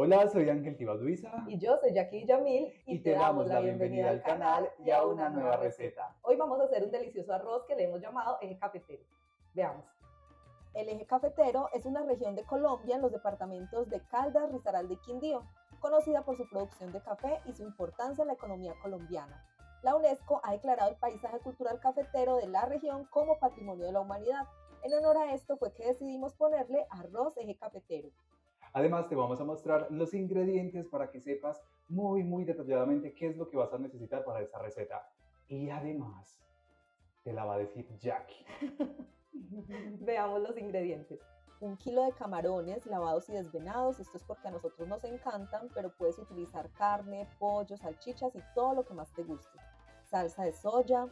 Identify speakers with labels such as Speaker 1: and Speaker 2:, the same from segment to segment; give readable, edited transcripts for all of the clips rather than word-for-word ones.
Speaker 1: Hola, soy Ángel Tibaduiza
Speaker 2: Y yo soy Jackie Yamil
Speaker 1: y te damos la bienvenida al canal y a una nueva receta.
Speaker 2: Hoy vamos a hacer un delicioso arroz que le hemos llamado eje cafetero. Veamos. El eje cafetero es una región de Colombia en los departamentos de Caldas, Risaralda y Quindío, conocida por su producción de café y su importancia en la economía colombiana. La UNESCO ha declarado el paisaje cultural cafetero de la región como Patrimonio de la Humanidad. En honor a esto fue que decidimos ponerle arroz eje cafetero.
Speaker 1: Además, te vamos a mostrar los ingredientes para que sepas muy detalladamente qué es lo que vas a necesitar para esta receta. Y además, te la va a decir Jackie.
Speaker 2: Veamos los ingredientes. 1 kilo de camarones lavados y desvenados, esto es porque a nosotros nos encantan, pero puedes utilizar carne, pollo, salchichas y todo lo que más te guste. Salsa de soya,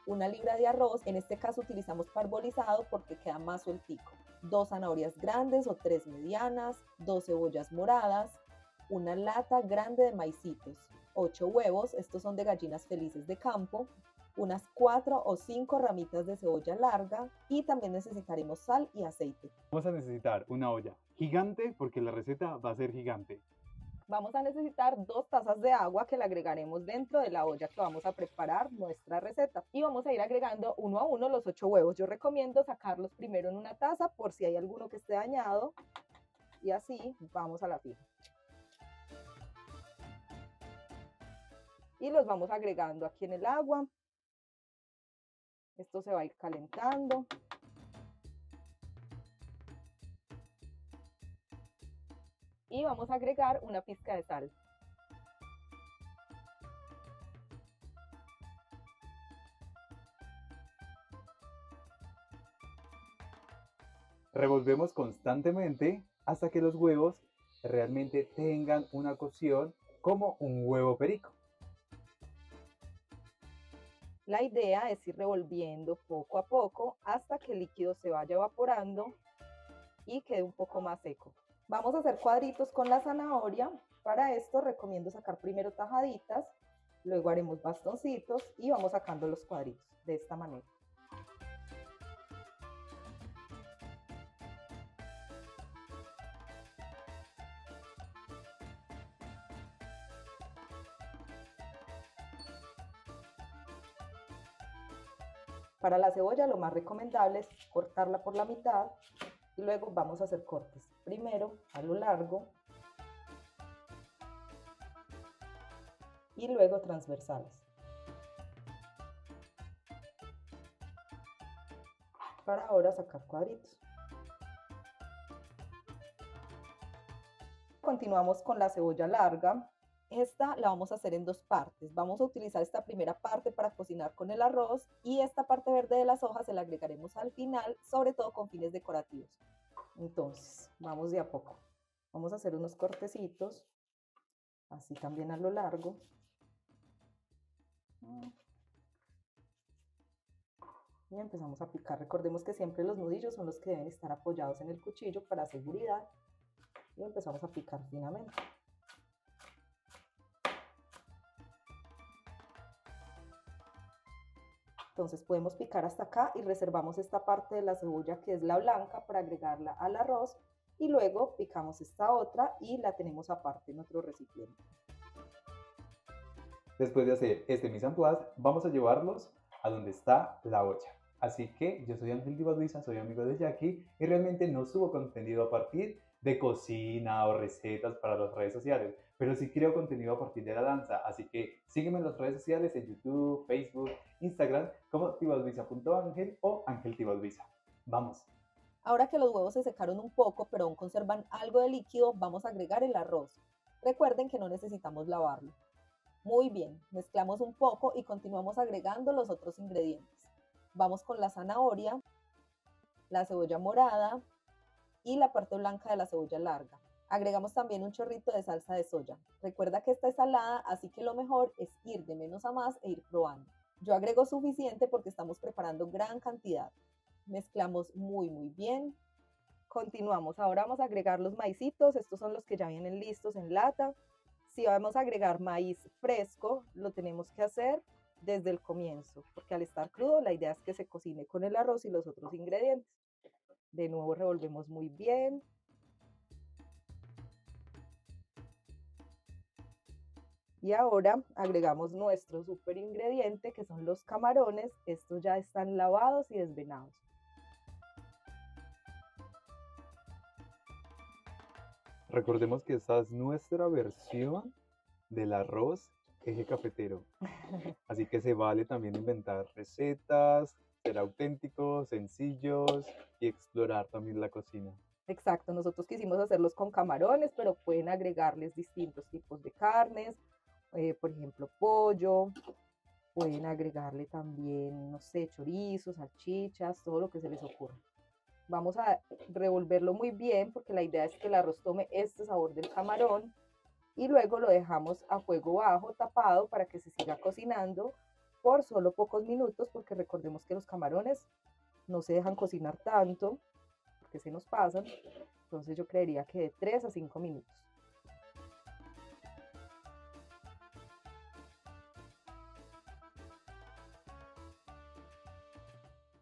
Speaker 2: 1 libra de arroz, en este caso utilizamos parbolizado porque queda más sueltico. 2 zanahorias grandes o 3 medianas, 2 cebollas moradas, 1 lata grande de maicitos, 8 huevos, estos son de gallinas felices de campo, unas 4 o 5 ramitas de cebolla larga y también necesitaremos sal y aceite.
Speaker 1: Vamos a necesitar una olla gigante porque la receta va a ser gigante.
Speaker 2: Vamos a necesitar 2 tazas de agua que le agregaremos dentro de la olla que vamos a preparar nuestra receta. Y vamos a ir agregando uno a uno los 8 huevos. Yo recomiendo sacarlos primero en una taza por si hay alguno que esté dañado. Y así vamos a la fija. Y los vamos agregando aquí en el agua. Esto se va a ir calentando. Y vamos a agregar una pizca de sal.
Speaker 1: Revolvemos constantemente hasta que los huevos realmente tengan una cocción como un huevo perico.
Speaker 2: La idea es ir revolviendo poco a poco hasta que el líquido se vaya evaporando y quede un poco más seco. Vamos a hacer cuadritos con la zanahoria. Para esto recomiendo sacar primero tajaditas, luego haremos bastoncitos y vamos sacando los cuadritos de esta manera. Para la cebolla lo más recomendable es cortarla por la mitad y luego vamos a hacer cortes. Primero a lo largo y luego transversales. Para ahora sacar cuadritos. Continuamos con la cebolla larga. Esta la vamos a hacer en 2 partes. Vamos a utilizar esta primera parte para cocinar con el arroz y esta parte verde de las hojas se la agregaremos al final, sobre todo con fines decorativos. Entonces, vamos de a poco. Vamos a hacer unos cortecitos, así también a lo largo. Y empezamos a picar. Recordemos que siempre los nudillos son los que deben estar apoyados en el cuchillo para seguridad. Y empezamos a picar finamente. Entonces podemos picar hasta acá y reservamos esta parte de la cebolla que es la blanca para agregarla al arroz y luego picamos esta otra y la tenemos aparte en otro recipiente.
Speaker 1: Después de hacer este mise en place, vamos a llevarlos a donde está la olla. Así que yo soy Ángel Tibaduiza, soy amigo de Jackie y realmente no subo contenido a partir de cocina o recetas para las redes sociales, pero sí creo contenido a partir de la danza, así que sígueme en las redes sociales en YouTube, Facebook, Instagram como tibaduiza.angel o Ángel Tibaduiza. ¡Vamos!
Speaker 2: Ahora que los huevos se secaron un poco, pero aún conservan algo de líquido, vamos a agregar el arroz. Recuerden que no necesitamos lavarlo. Muy bien, mezclamos un poco y continuamos agregando los otros ingredientes. Vamos con la zanahoria, la cebolla morada y la parte blanca de la cebolla larga. Agregamos también un chorrito de salsa de soya. Recuerda que esta es salada, así que lo mejor es ir de menos a más e ir probando. Yo agrego suficiente porque estamos preparando gran cantidad. Mezclamos muy bien. Continuamos, ahora vamos a agregar los maicitos, estos son los que ya vienen listos en lata. Si vamos a agregar maíz fresco, lo tenemos que hacer desde el comienzo, porque al estar crudo la idea es que se cocine con el arroz y los otros ingredientes. De nuevo revolvemos muy bien. Y ahora agregamos nuestro super ingrediente, que son los camarones. Estos ya están lavados y desvenados.
Speaker 1: Recordemos que esta es nuestra versión del arroz eje cafetero. Así que se vale también inventar recetas, ser auténticos, sencillos y explorar también la cocina.
Speaker 2: Exacto, nosotros quisimos hacerlos con camarones, pero pueden agregarles distintos tipos de carnes, por ejemplo, pollo, pueden agregarle también, no sé, chorizos, salchichas, todo lo que se les ocurra. Vamos a revolverlo muy bien porque la idea es que el arroz tome este sabor del camarón y luego lo dejamos a fuego bajo, tapado, para que se siga cocinando por solo pocos minutos, porque recordemos que los camarones no se dejan cocinar tanto porque se nos pasan. Entonces yo creería que de 3 a 5 minutos.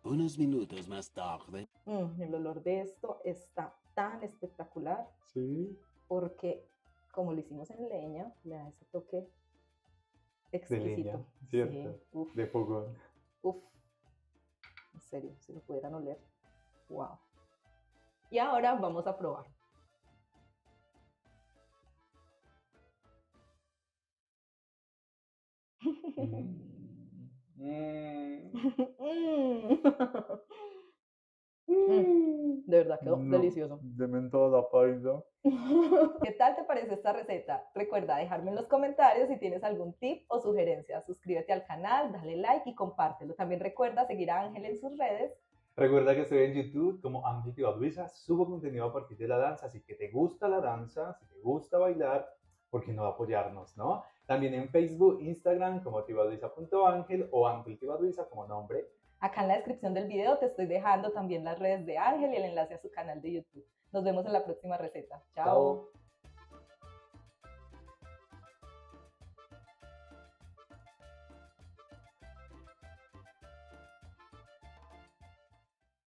Speaker 3: Unos minutos más tarde.
Speaker 2: El olor de esto está tan espectacular
Speaker 1: Sí.
Speaker 2: porque como lo hicimos en leña, le da ese toque
Speaker 1: De
Speaker 2: exquisito.
Speaker 1: leña, ¿cierto?
Speaker 2: Sí, uf,
Speaker 1: De fogón.
Speaker 2: uf. En serio, si lo pudieran oler. Wow. Y ahora vamos a probar. De verdad quedó
Speaker 1: No,
Speaker 2: delicioso.
Speaker 1: deme toda la paisa.
Speaker 2: ¿Qué tal te parece esta receta? Recuerda dejarme en los comentarios si tienes algún tip o sugerencia. Suscríbete al canal, dale like y compártelo. También recuerda seguir a Ángel en sus redes.
Speaker 1: Recuerda que estoy en YouTube como Ángel Tibaduiza, subo contenido a partir de la danza, así que te gusta la danza, si te gusta bailar, ¿por qué no apoyarnos, no? También en Facebook, Instagram como tibaduiza.ángel o Ángel Tibaduiza como nombre.
Speaker 2: Acá en la descripción del video te estoy dejando también las redes de Ángel y el enlace a su canal de YouTube. Nos vemos en la próxima receta. Chao.
Speaker 1: Chao.